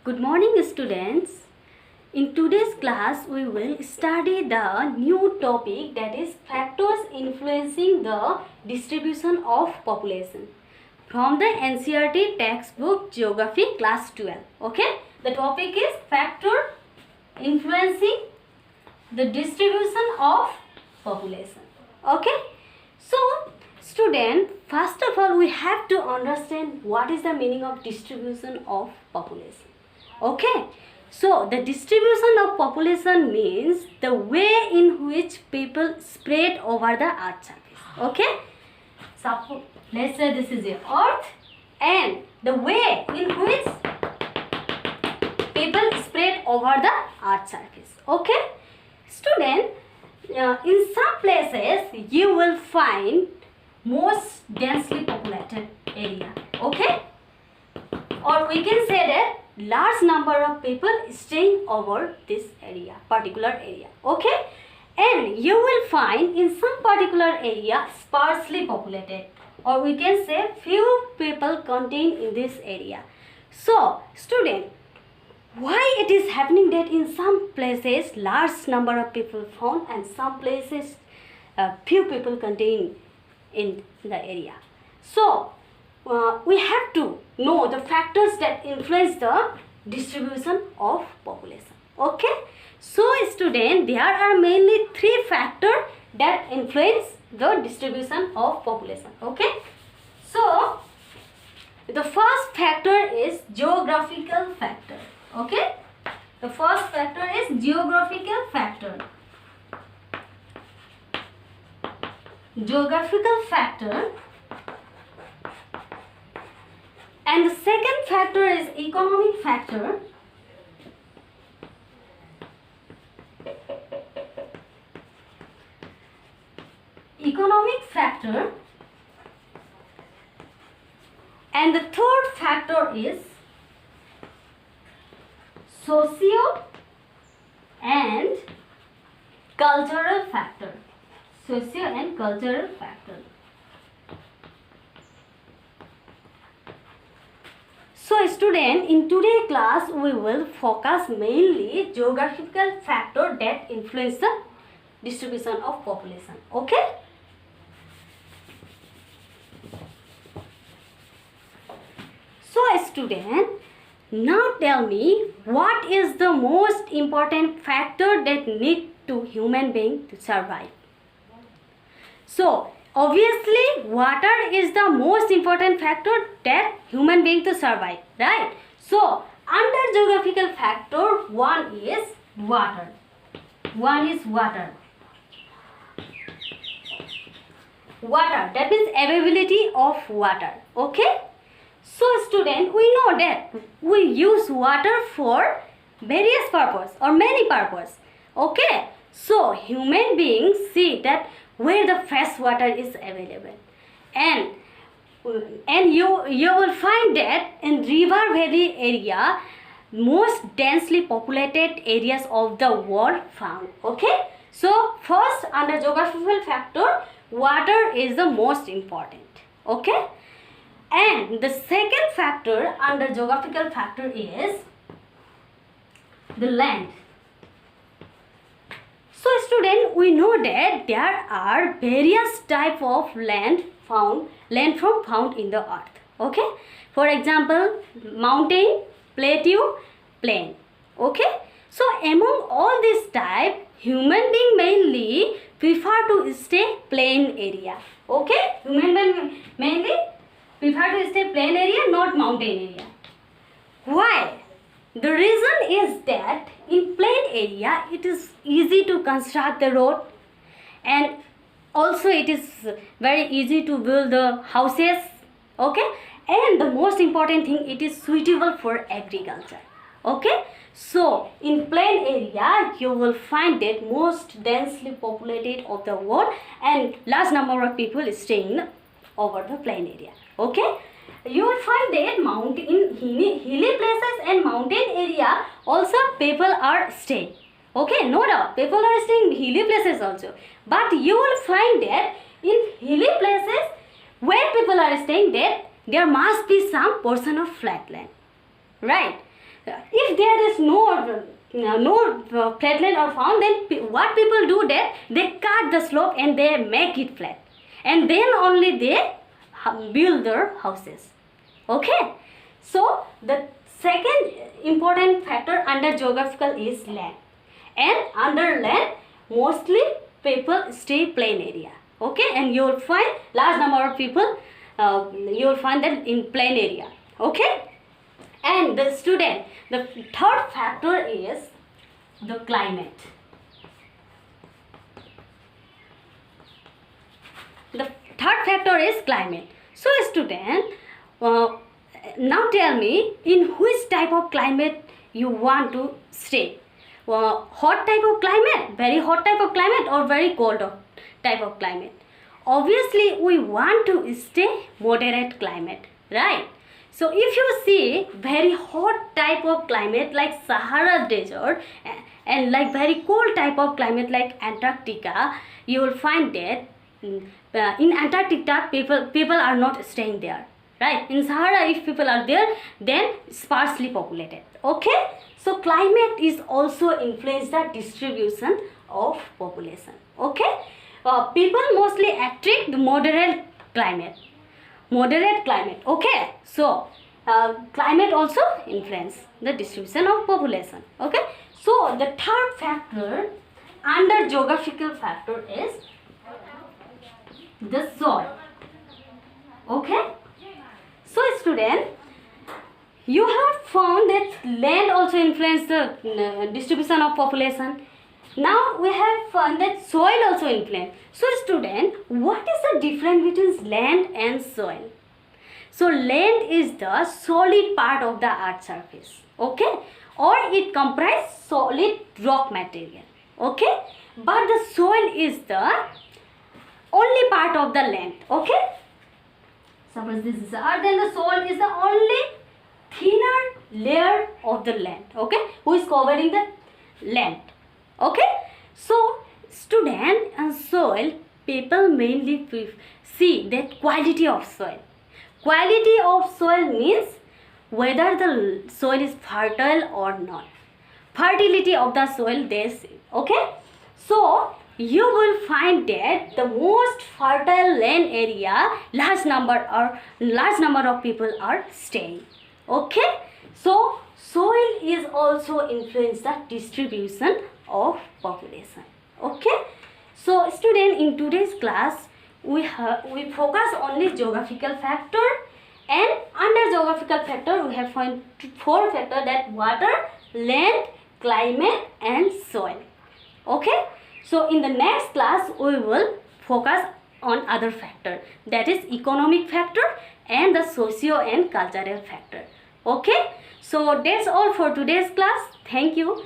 Good morning, students. In today's class, we will study the new topic, that is factors influencing the distribution of population from the NCERT textbook Geography class 12. Okay, the topic is factor influencing the distribution of population. Okay, so student, first of all we have to understand what is the meaning of distribution of population. Okay, so the distribution of population means the way in which people spread over the earth surface. Okay, suppose let's say this is the earth and the way in which people spread over the earth surface. Okay, student, in some places you will find most densely populated area. Okay, or we can say that large number of people staying over this area, particular area. Okay, and you will find in some particular area sparsely populated, or we can say few people contained in this area. So student, why it is happening that in some places large number of people found and some places few people contained in the area? So we have to know the factors that influence the distribution of population. Okay, so student, there are mainly three factors that influence the distribution of population. Okay, so the first factor is geographical factor. Okay, the first factor is geographical factor. Geographical factor. And the second factor is economic factor. Economic factor. And the third factor is socio and cultural factor. Socio and cultural factor. So student, in today's class we will focus mainly geographical factor that influence the distribution of population. Okay? So student, now tell me, what is the most important factor that need to human being to survive? So obviously, water is the most important factor that human being to survive, right? So, under geographical factor, one is water. One is water. Water, that means availability of water. Okay? So, student, we know that we use water for various purposes or many purposes. Okay? So, human beings see that where the fresh water is available, and you will find that in river valley area, most densely populated areas of the world found. Okay, so first, under geographical factor, water is the most important. Okay, and the second factor under geographical factor is the land. So student, we know that there are various type of land found in the earth. Okay, for example, mountain, plateau, plain. Okay, so among all these type, human being mainly prefer to stay plain area. Okay, human being mainly prefer to stay plain area, not mountain area. Why? The reason is that in plain area it is easy to construct the road, and also it is very easy to build the houses. Okay, and the most important thing, it is suitable for agriculture. Okay, so in plain area you will find that most densely populated of the world and large number of people staying over the plain area. Okay, you will find that in hilly places and mountain area also people are staying. Okay, no doubt people are staying in hilly places also, but you will find that in hilly places where people are staying, there must be some portion of flat land, right? If there is no flat land are found, then what people do that they cut the slope and they make it flat, and then only they build their houses. Okay, so the second important factor under geographical is land, and under land mostly people stay plain area. Okay, and you will find large number of people you will find them in plain area. Okay, and the student, the third factor is the climate. The third factor is climate. So student, now tell me, in which type of climate you want to stay? Hot type of climate, very hot type of climate, or very cold type of climate? Obviously we want to stay moderate climate, right? So if you see very hot type of climate like Sahara desert, and like very cold type of climate like Antarctica, you will find that in Antarctica people are not staying there, right? In Sahara, if people are there, then sparsely populated. Okay, so climate is also influence the distribution of population. Okay, people mostly attract the moderate climate. Okay, so climate also influence the distribution of population. Okay, so the third factor under geographical factor is the soil. Okay, so student, you have found that land also influence the distribution of population. Now we have found that soil also influence. So student, what is the difference between land and soil? So land is the solid part of the earth surface. Okay, or it comprises solid rock material. Okay, but the soil is the only part of the land. Okay, suppose this is earth, then the soil is the only thinner layer of the land. Okay, who is covering the land. Okay, so student, and soil, people mainly see that quality of soil. Quality of soil means whether the soil is fertile or not. Fertility of the soil they see. Okay, so you will find that the most fertile land area, large number of people are staying. Okay, so soil is also influence the distribution of population. Okay, so student, in today's class we focus only geographical factor, and under geographical factor we have found four factor, that water, land, climate and soil. Okay, so in the next class we will focus on other factor, that is economic factor and the socio and cultural factor. Okay, so that's all for today's class. Thank you.